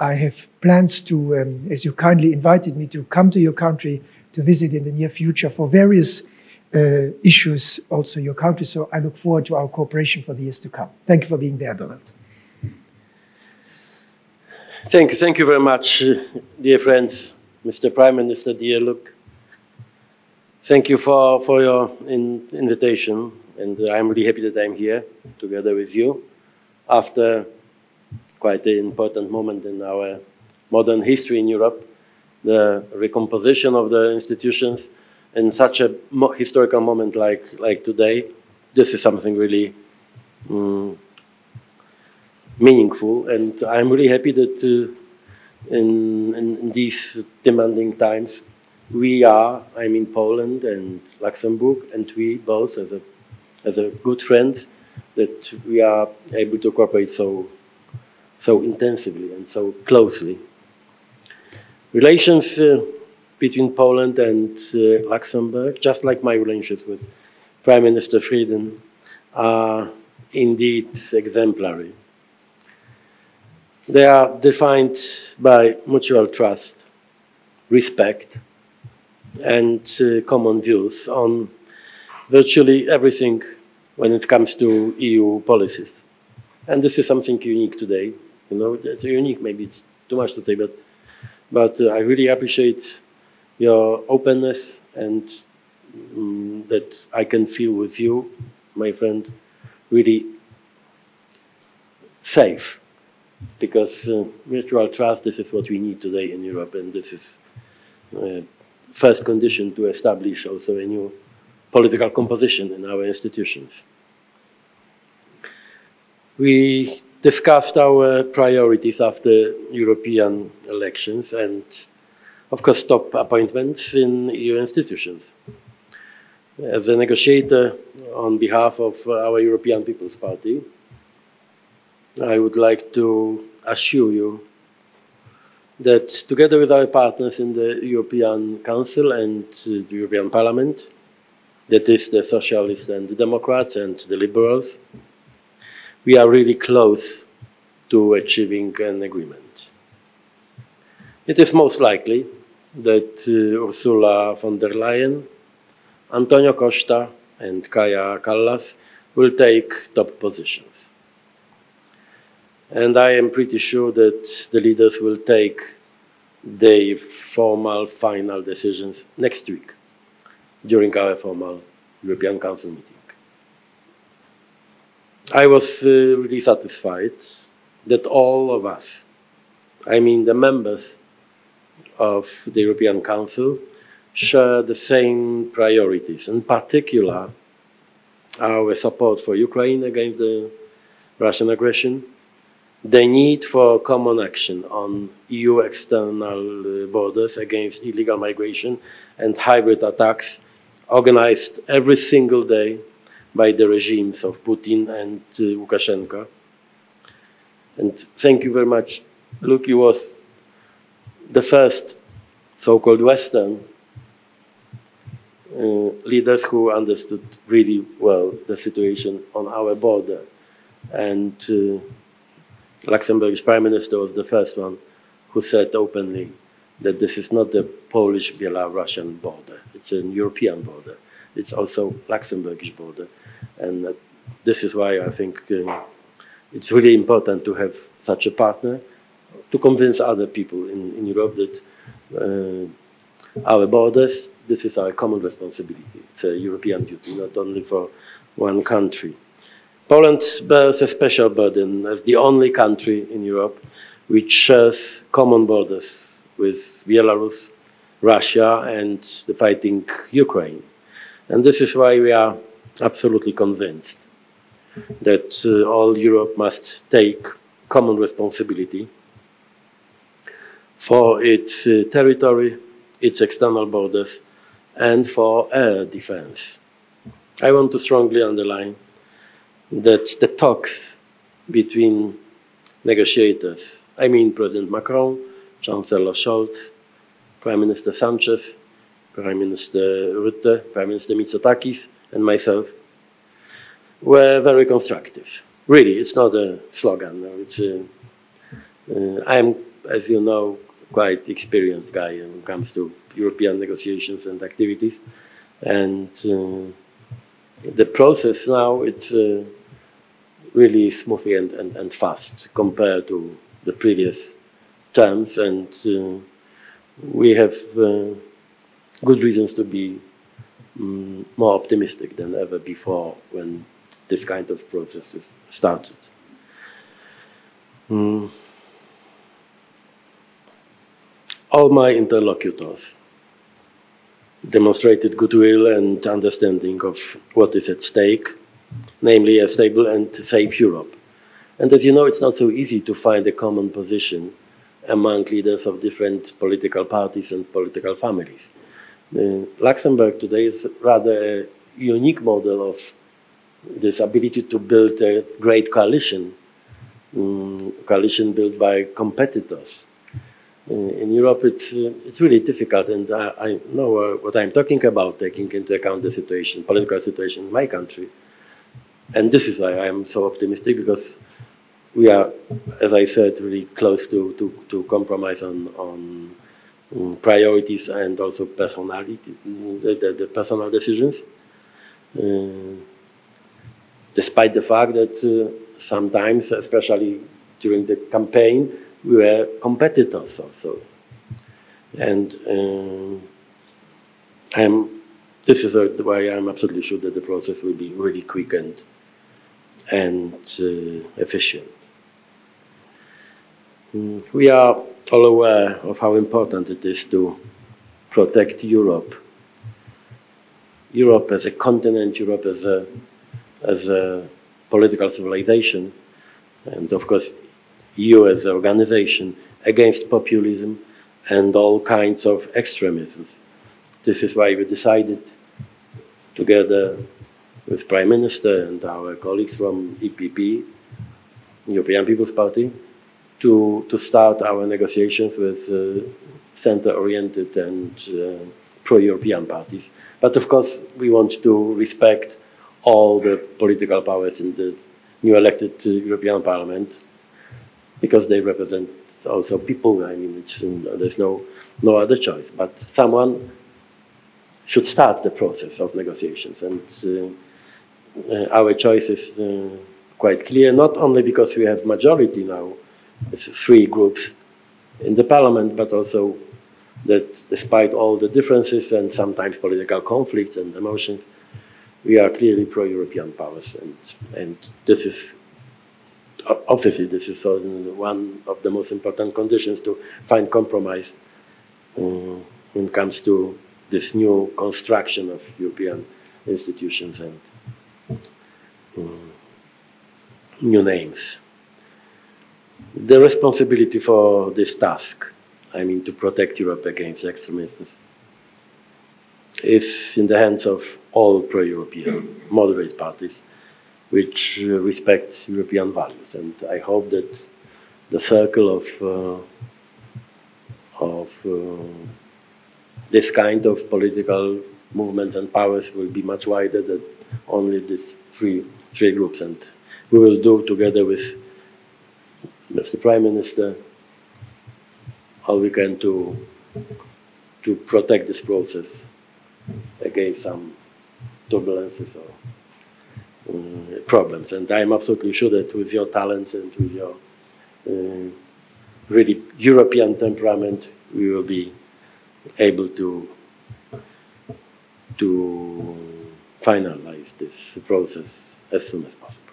I have plans to, as you kindly invited me to come to your country to visit in the near future for various issues, also your country. So I look forward to our cooperation for the years to come. Thank you for being there, Donald. Thank you very much, dear friends, Mr. Prime Minister, dear Luc. Thank you for your invitation, and I'm really happy that I'm here together with you after quite an important moment in our modern history in Europe, the recomposition of the institutions. In such a historical moment like today, this is something really meaningful, and I'm really happy that in these demanding times, I'm in Poland and Luxembourg, and we both, as a good friends, that we are able to cooperate so intensively and so closely. Relations between Poland and Luxembourg, just like my relations with Prime Minister Frieden, are indeed exemplary. They are defined by mutual trust, respect, and common views on virtually everything when it comes to EU policies. And this is something unique today. You know, it's unique, maybe it's too much to say, but I really appreciate your openness, and that I can feel with you, my friend, really safe. Because mutual trust, this is what we need today in Europe, and this is first condition to establish also a new political composition in our institutions. We discussed our priorities after European elections and, of course, top appointments in EU institutions. As a negotiator on behalf of our European People's Party, I would like to assure you that together with our partners in the European Council and the European Parliament, that is the Socialists and the Democrats and the Liberals, we are really close to achieving an agreement. It is most likely that Ursula von der Leyen, Antonio Costa, and Kaja Kallas will take top positions. And I am pretty sure that the leaders will take their formal final decisions next week during our formal European Council meeting. I was really satisfied that all of us, I mean the members of the European Council, share the same priorities, in particular our support for Ukraine against the Russian aggression, the need for common action on EU external borders against illegal migration and hybrid attacks organized every single day by the regimes of Putin and Lukashenko. And thank you very much. Luc, you was the first so-called Western leaders who understood really well the situation on our border. And Luxembourg's Prime Minister was the first one who said openly that this is not the Polish-Belarusian border. It's a European border. It's also Luxembourgish border. And this is why I think it's really important to have such a partner to convince other people in Europe that our borders, this is our common responsibility. It's a European duty, not only for one country. Poland bears a special burden as the only country in Europe which shares common borders with Belarus, Russia, and the fighting Ukraine. And this is why we are absolutely convinced that all Europe must take common responsibility for its territory, its external borders, and for air defense. I want to strongly underline that the talks between negotiators, I mean President Macron, Chancellor Scholz, Prime Minister Sanchez, Prime Minister Rutte, Prime Minister Mitsotakis, and myself, were very constructive. Really, it's not a slogan. No, it's as you know, quite experienced guy when it comes to European negotiations and activities. And the process now, it's really smoothly and fast compared to the previous terms. And we have good reasons to be more optimistic than ever before when this kind of process started. All my interlocutors demonstrated goodwill and understanding of what is at stake, namely a stable and safe Europe. And as you know, it's not so easy to find a common position among leaders of different political parties and political families. Luxembourg today is rather a unique model of this ability to build a great coalition, coalition built by competitors. In Europe, it's really difficult, and I know what I'm talking about, taking into account the situation, political situation in my country. And this is why I'm so optimistic, because we are, as I said, really close to compromise on priorities and also personality, the personal decisions. Despite the fact that sometimes, especially during the campaign, we were competitors also. And this is why I'm absolutely sure that the process will be really quick and efficient. We are all aware of how important it is to protect Europe. Europe as a continent, Europe as a political civilization, and of course EU as an organization against populism and all kinds of extremisms. This is why we decided, together with Prime Minister and our colleagues from EPP, European People's Party, to start our negotiations with center-oriented and pro-European parties. But of course, we want to respect all the political powers in the new elected European Parliament, because they represent also people. I mean, there's no other choice. But someone should start the process of negotiations. And our choice is quite clear, not only because we have majority now, it's 3 groups in the parliament, but also that despite all the differences and sometimes political conflicts and emotions, we are clearly pro-European powers. And this is obviously, this is one of the most important conditions to find compromise when it comes to this new construction of European institutions and new names. The responsibility for this task, I mean to protect Europe against extremism, is in the hands of all pro-European moderate parties which respect European values. And I hope that the circle of this kind of political movement and powers will be much wider than only these three groups. And we will do together with Mr. Prime Minister all we can to protect this process against some turbulences or problems. And I'm absolutely sure that with your talents and with your really European temperament, we will be able to finalize this process as soon as possible.